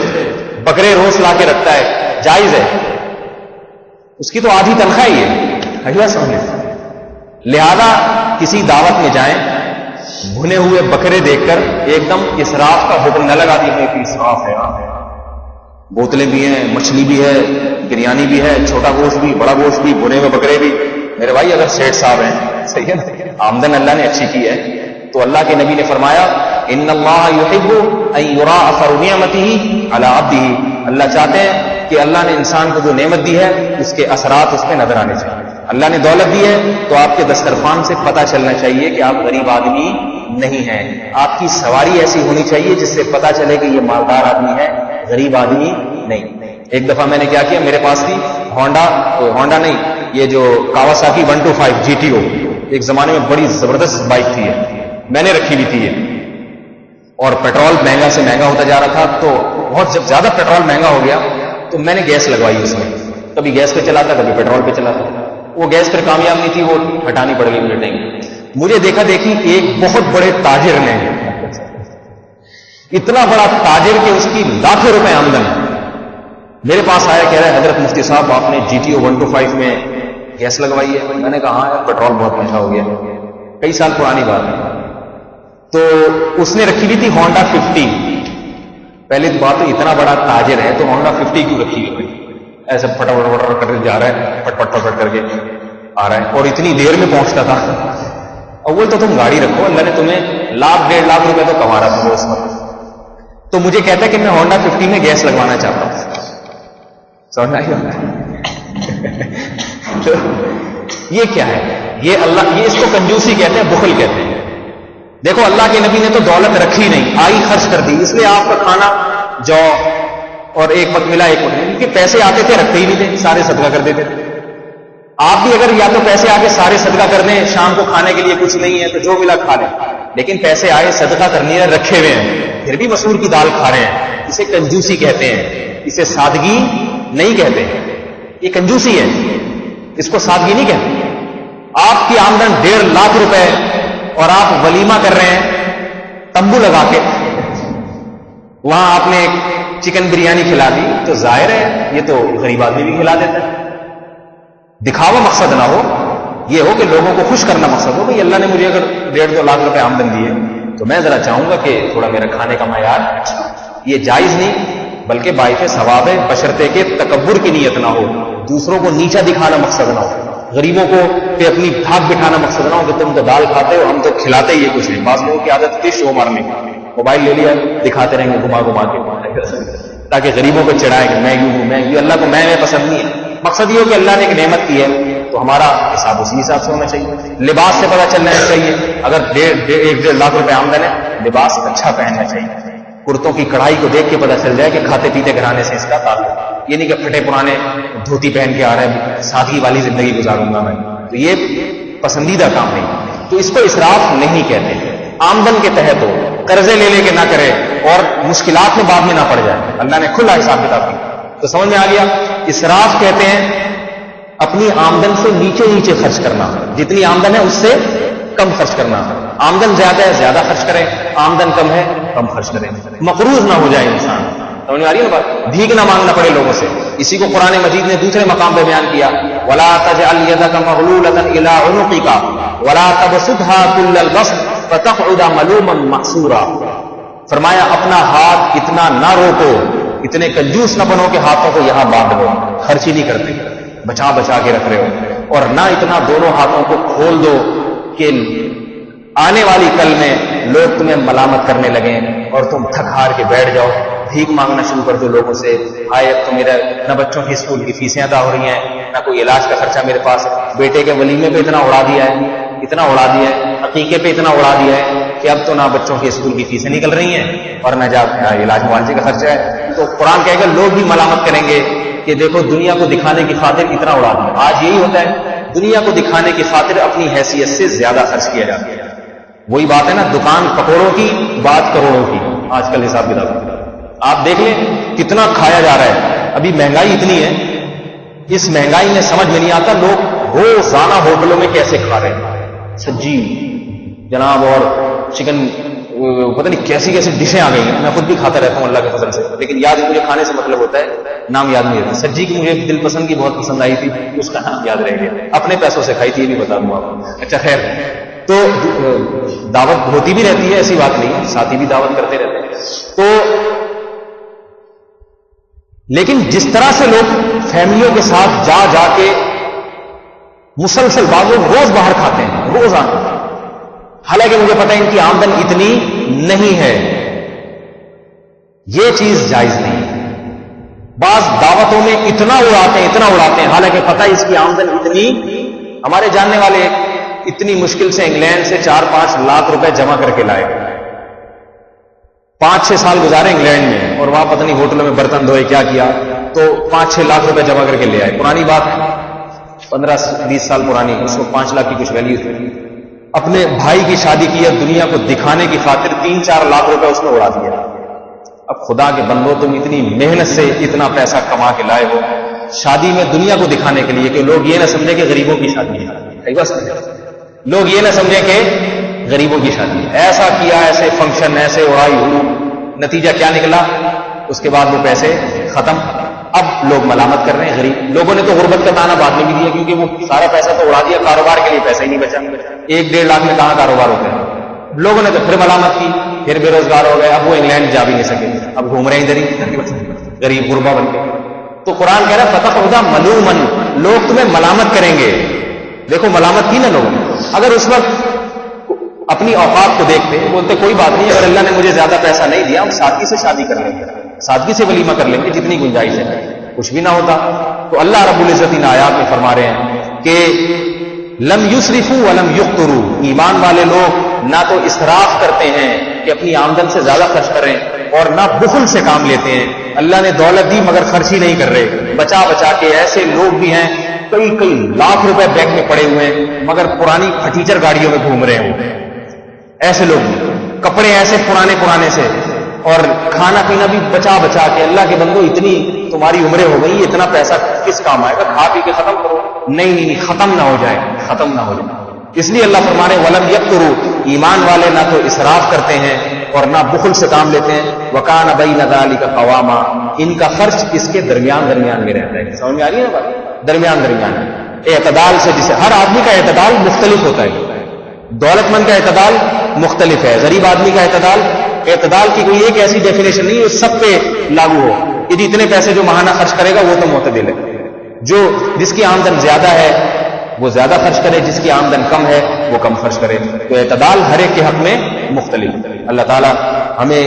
بکرے روز لا کے رکھتا ہے، جائز ہے. اس کی تو آدھی تنخواہ ہی ہے. سمجھے؟ لہذا کسی دعوت میں جائیں، بھنے ہوئے بکرے دیکھ کر ایک دم اسراف کا حکم نہ لگا دیجیے کہ اسراف ہے. بوتلیں بھی ہیں، مچھلی بھی ہے، بریانی بھی ہے، چھوٹا گوشت بھی، بڑا گوشت بھی، بھنے ہوئے بکرے بھی. میرے بھائی اگر سیٹ صاحب ہیں، صحیح ہے نا، آمدن اللہ نے اچھی کی ہے، تو اللہ کے نبی نے فرمایا ان اللہ یحب ان یرا اثر نعمتہ علی عبدہ. اللہ چاہتے ہیں کہ اللہ نے انسان کو جو نعمت دی ہے اس کے اثرات اس پہ نظر آنے چاہیے. اللہ نے دولت دی ہے تو آپ کے دسترخوان سے پتہ چلنا چاہیے کہ آپ غریب آدمی نہیں ہیں. آپ کی سواری ایسی ہونی چاہیے جس سے پتہ چلے کہ یہ مالدار آدمی ہے، غریب آدمی نہیں. ایک دفعہ میں نے کیا کیا، میرے پاس تھی ہونڈا نہیں، یہ جو کاواساکی 125 GTO، ایک زمانے میں بڑی زبردست بائک تھی، میں نے رکھی ہوئی تھی یہ. اور پیٹرول مہنگا سے مہنگا ہوتا جا رہا تھا، تو بہت جب زیادہ پیٹرول مہنگا ہو گیا تو میں نے گیس لگوائی اس میں. کبھی گیس پہ چلاتا، کبھی پیٹرول پہ چلاتا. وہ گیس پھر کامیاب نہیں تھی، وہ ہٹانی پڑ گئی مجھے ٹینک. مجھے دیکھا دیکھی ایک بہت بڑے تاجر نے، اتنا بڑا تاجر کہ اس کی لاکھوں روپے آمدن، میرے پاس آیا، کہہ رہا ہے حضرت مفتی صاحب آپ نے GTO 125 میں گیس لگوائی ہے؟ میں نے کہا ہاں یار پیٹرول بہت مہنگا ہو گیا. کئی سال پرانی بات ہے. تو اس نے رکھی ہوئی تھی ہونڈا 50. پہلے بات تو اتنا بڑا تاجر ہے تو ہونڈا 50 کیوں رکھی ہوئی؟ ایسے پٹپٹ کر جا رہا ہے، پٹ کر کے آ رہا ہے، اور اتنی دیر میں پہنچتا تھا. اول تو تم گاڑی رکھو، اللہ نے تمہیں 1,00,000 1.5 لاکھ روپے تو کما رہا تھا اس میں. تو مجھے کہتا ہے کہ میں ہونڈا 50 میں گیس لگوانا چاہتا ہوں. سمجھ آئی؟ یہ کیا ہے؟ یہ اللہ، یہ اس کو کنجوسی کہتے ہیں، بخل کہتے ہیں۔ دیکھو اللہ کے نبی نے تو دولت رکھی نہیں، آئی خرچ کر دی، اس لیے آپ کا کھانا جو اور ایک وقت ملا ایک وقت نہیں، کیونکہ پیسے آتے تھے رکھتے ہی نہیں تھے، سارے صدقہ کر دیتے تھے۔ آپ بھی اگر یا تو پیسے آگے سارے صدقہ کر دیں، شام کو کھانے کے لیے کچھ نہیں ہے تو جو ملا کھا لیں، لیکن پیسے آئے صدقہ کرنی ہے رکھے ہوئے ہیں، پھر بھی مسور کی دال کھا رہے ہیں، اسے کنجوسی کہتے ہیں، اسے سادگی نہیں کہتے، یہ کنجوسی ہے، اس کو سادگی نہیں کہتے۔ آپ کی آمدن 1.5 لاکھ روپے اور آپ ولیمہ کر رہے ہیں تمبو لگا کے، وہاں آپ نے چکن بریانی کھلا دی تو ظاہر ہے یہ تو غریب آدمی بھی کھلا دیتا ہے۔ دکھاوا مقصد نہ ہو، یہ ہو کہ لوگوں کو خوش کرنا مقصد ہو، کہ اللہ نے مجھے اگر 1.5-2 لاکھ روپے آمدن دی ہے تو میں ذرا چاہوں گا کہ تھوڑا میرا کھانے کا معیار اچھا، یہ جائز نہیں بلکہ باعث ثواب ہے، بشرطے کہ تکبر کی نیت نہ ہو، دوسروں کو نیچا دکھانا مقصد نہ ہو، غریبوں کو پہ اپنی دھاک بٹھانا مقصد نہ ہو کہ تم تو دال کھاتے ہو ہم تو کھلاتے ہی کچھ نہیں۔ بعض لوگوں کی عادت تھی شو مارنے کی، موبائل لے لیا دکھاتے رہیں گے گھما گھما کے تاکہ غریبوں کو چڑھائیں کہ میں یوں ہوں میں یوں۔ اللہ کو میں پسند نہیں ہے، مقصد یہ ہو کہ اللہ نے ایک نعمت کی ہے تو ہمارا حساب اسی حساب سے ہونا چاہیے۔ لباس سے پتہ چلنا چاہیے، اگر 1.5 لاکھ روپے آمدن ہے لباس اچھا پہننا چاہیے، کرتوں کی کڑھائی کو دیکھ کے پتہ چل جائے کہ کھاتے پیتے گھرانے سے اس کا تعلق، یہ نہیں کہ پھٹے پرانے دھوتی پہن کے آ رہے ہیں سادگی والی زندگی گزاروں گا میں، تو یہ پسندیدہ کام نہیں، تو اس کو اسراف نہیں کہتے۔ آمدن کے تحت ہو، قرضے لے لے کے نہ کرے اور مشکلات میں بعد میں نہ پڑ جائے، اللہ نے کھلا حساب کتاب کی، تو سمجھ میں آ گیا۔ اسراف کہتے ہیں اپنی آمدن سے نیچے نیچے خرچ کرنا، جتنی آمدن ہے اس سے کم خرچ کرنا، آمدن زیادہ ہے زیادہ خرچ کریں، آمدن کم ہے کم خرچ کریں، مقروض نہ ہو جائے انسان، سمجھ میں آ رہی ہے نا بات، بھیک نہ مانگنا پڑے لوگوں سے۔ اسی کو قرآن مجید نے دوسرے مقام پہ بیان کیا، وَلَا تَجْعَلْ يَدَكَ مَغْلُولَةً إِلَىٰ عُنُقِكَ وَلَا تَبْسُطْهَا كُلَّ الْبَسْطِ فَتَقْعُدَ مَلُومًا مَحْسُورًا، فرمایا اپنا ہاتھ اتنا نہ روکو، اتنے کنجوس نہ بنو کہ ہاتھوں کو یہاں باندھ لو، خرچ ہی نہیں کرتے، بچا بچا کے رکھ رہے ہو، اور نہ اتنا دونوں ہاتھوں کو کھول دو کہ آنے والی کل میں لوگ تمہیں ملامت کرنے لگیں اور تم تھک ہار کے بیٹھ جاؤ، بھیک مانگنا شروع کر دو لوگوں سے، ہائے اب تو میرا نہ بچوں کی اسکول کی فیسیں ادا ہو رہی ہیں، نہ کوئی علاج کا خرچہ میرے پاس، بیٹے کے ولیمے پہ اتنا اڑا دیا ہے، اتنا اڑا دیا ہے، عقیقے پہ اتنا اڑا دیا ہے کہ اب تو نہ بچوں کی اسکول کی فیسیں نکل رہی ہیں اور نہ جا علاج معالجے کا خرچہ ہے، تو قرآن کہے گا لوگ بھی ملامت کریں گے کہ دیکھو دنیا کو دکھانے کی خاطر اتنا اڑا دیا۔ آج یہی ہوتا ہے، دنیا کو دکھانے کی خاطر اپنی حیثیت سے زیادہ خرچ کیا جاتا ہے۔ وہی بات ہے نا، دکان پکوڑوں کی بات کروڑوں کی، آج کل حساب کتاب آپ دیکھ لیں کتنا کھایا جا رہا ہے۔ ابھی مہنگائی اتنی ہے، اس مہنگائی میں سمجھ میں نہیں آتا لوگ روزانہ ہوٹلوں میں کیسے کھا رہے ہیں، سبزی جناب اور چکن، پتہ نہیں کیسی کیسی ڈشیں آ گئی ہیں، میں خود بھی کھاتا رہتا ہوں اللہ کے فضل سے، لیکن یاد مجھے کھانے سے مطلب ہوتا ہے، نام یاد نہیں رہتا۔ سبزی کی مجھے دل پسند کی بہت پسند آئی تھی، اس کا نام یاد رہ گیا، اپنے پیسوں سے کھائی تھی، یہ بھی بتا دوں آپ کو۔ اچھا خیر، تو دعوت ہوتی بھی رہتی ہے، ایسی بات نہیں ہے، ساتھی بھی دعوت کرتے رہتے ہیں، تو لیکن جس طرح سے لوگ فیملیوں کے ساتھ جا جا کے مسلسل بعض لوگ روز باہر کھاتے ہیں، روز آنا، حالانکہ مجھے پتا ہے ان کی آمدن اتنی نہیں ہے، یہ چیز جائز نہیں ہے۔ بعض دعوتوں میں اتنا اڑاتے ہیں حالانکہ پتا ہے اس کی آمدن اتنی، ہمارے جاننے والے اتنی مشکل سے انگلینڈ سے 4-5 لاکھ روپے جمع کر کے لائے، 5-6 سال گزارے انگلینڈ میں، اور وہاں پتہ نہیں ہوٹلوں میں برتن دھوئے کیا کیا، تو 5-6 لاکھ روپے جمع کر کے لے آئے، پرانی بات ہے 15-20 سال پرانی، اس کو 5 لاکھ کی کچھ ویلیو تھی۔ اپنے بھائی کی شادی کی ہے، دنیا کو دکھانے کی خاطر 3-4 لاکھ روپے اس نے اڑا دیا۔ اب خدا کے بندو، تم اتنی محنت سے اتنا پیسہ کما کے لائے ہو شادی میں دنیا کو دکھانے کے لیے، کہ لوگ یہ نہ سمجھے کہ غریبوں کی شادی ہے، بس لوگ یہ نہ سمجھیں کہ غریبوں کی شادی ہے، ایسا کیا، ایسے فنکشن، ایسے اڑائی ہوئی، نتیجہ کیا نکلا؟ اس کے بعد وہ پیسے ختم۔ اب لوگ ملامت کر رہے ہیں غریب لوگوں نے، تو غربت کا تانا بعد میں بھی دیا، کیونکہ وہ سارا پیسہ تو اڑا دیا، کاروبار کے لیے پیسہ ہی نہیں بچا، 1-1.5 لاکھ میں کہاں کاروبار ہوتا ہے؟ لوگوں نے تو پھر ملامت کی، پھر بے روزگار ہو گئے، اب وہ انگلینڈ جا بھی نہیں سکے، اب گھوم رہے ہیں ادھر ہی غریب غربا بن کے۔ تو قرآن کہہ رہا ہے فتقعد ملوما، لوگ تمہیں ملامت کریں گے۔ دیکھو ملامت کی نا لوگ، اگر اس وقت اپنی اوقات کو دیکھتے بولتے کوئی بات نہیں، اگر اللہ نے مجھے زیادہ پیسہ نہیں دیا، ہم سادگی سے شادی کر لیں گے، سادگی سے ولیمہ کر لیں گے، جتنی گنجائش ہے، کچھ بھی نہ ہوتا۔ تو اللہ رب العزت ان آیات میں فرما رہے ہیں کہ لم یسرفوا ولم یقتروا، ایمان والے لوگ نہ تو اسراف کرتے ہیں کہ اپنی آمدن سے زیادہ خرچ کریں، اور نہ بخل سے کام لیتے ہیں. اللہ نے دولت دی مگر خرچ ہی نہیں کر رہے، بچا بچا کے. ایسے لوگ بھی ہیں کئی کئی لاکھ روپے بینک میں پڑے ہوئے ہیں مگر پرانی پھٹیچر گاڑیوں میں گھوم رہے ہیں. ایسے لوگ بھی، کپڑے ایسے پرانے سے، اور کھانا پینا بھی بچا بچا کے. اللہ کے بندو اتنی تمہاری عمریں ہو گئی، اتنا پیسہ کس کام آئے گا؟ کھا پی کے ختم کرو. نہیں، ختم نہ ہو جائے. اس لیے اللہ فرمانے ولم یقتروا، ایمان والے نہ تو اسراف کرتے ہیں اور نہ بخل سے کام لیتے ہیں. وکان بین ذلک قواما، ان کا خرچ اس کے درمیان میں رہتا ہے. سمجھ میں آ رہی ہے نا بات؟ درمیان اعتدال سے، جسے ہر آدمی کا اعتدال مختلف ہوتا ہے. دولت مند کا اعتدال مختلف ہے، غریب آدمی کا اعتدال کی کوئی ایک ایسی ڈیفینیشن نہیں ہے سب پہ لاگو ہو. یہ اتنے پیسے جو ماہانہ خرچ کرے گا وہ تو معتدل ہے. جس کی آمدن زیادہ ہے وہ زیادہ خرچ کرے، جس کی آمدن کم ہے وہ کم خرچ کرے. تو اعتدال ہر ایک کے حق میں مختلف. اللہ تعالیٰ ہمیں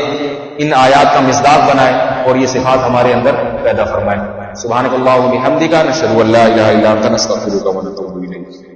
ان آیات کا مصداق بنائے اور یہ صفات ہمارے اندر پیدا فرمائے. سبحانک اللہم و بحمدک، نشہد ان لا الہ الا انت، نستغفرک و نتوب الیک.